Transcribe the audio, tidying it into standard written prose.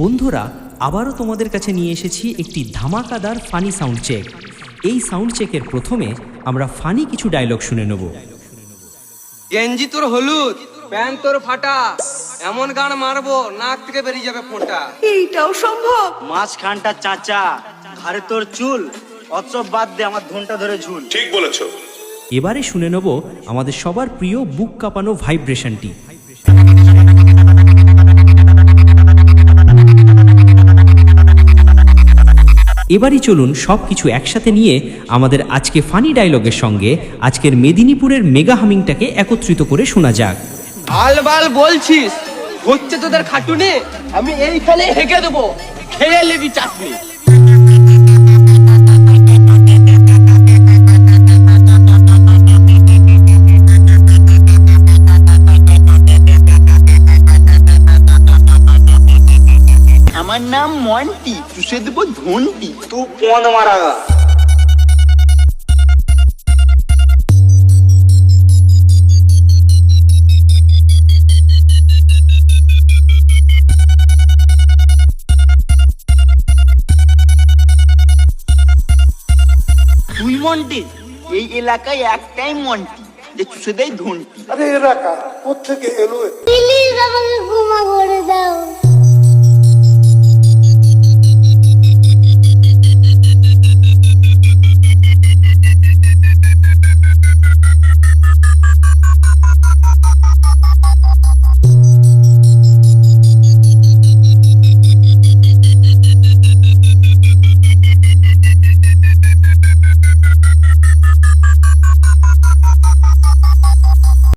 বন্ধুরা, আবারও তোমাদের কাছে নিয়ে এসেছি একটি ধামাকাদার ফানি সাউন্ড চেক। এই সাউন্ড চেকের প্রথমে আমরা ফানি কিছু ডায়লগ শুনে নেব। গেঞ্জি তোর হলুদ, প্যান্ট তোর ফাটা, এমন গান মারবো নাক থেকে বেরিয়ে যাবে ফোঁটা। এইটাও সম্ভব? মাঝখানটা চাচা, ঘাড়ে তোর চুল, অচব বাদ দে, আমার ধনটা ধরে ঝুল। ঠিক বলেছো। এবারে শুনে নেব আমাদের সবার প্রিয় বুক কাঁপানো ভাইব্রেশনটি। এবারই চলুন সব কিছু একসাথে নিয়ে আমাদের আজকে ফানি ডায়লগের সঙ্গে আজকের মেদিনীপুরের মেগা হামিংটাকে একত্রিত করে শোনা যাক। আলবাল বলছিস, হচ্ছে তোদের খাটুনি, আমি এইখানে হেঁকে দেবো, খেয়ে নিবি চাটনি। আমার নাম মন্টি, চুষে দেবো ধনটি। তুই পদ মারা। তুই মন্টি? এই এলাকায় একটাই মন্টি যে চুষে দেয় ধনটি। আরে এলাকা কোথেকে এলো? প্লিজ আমাকে ক্ষমা করে দাও।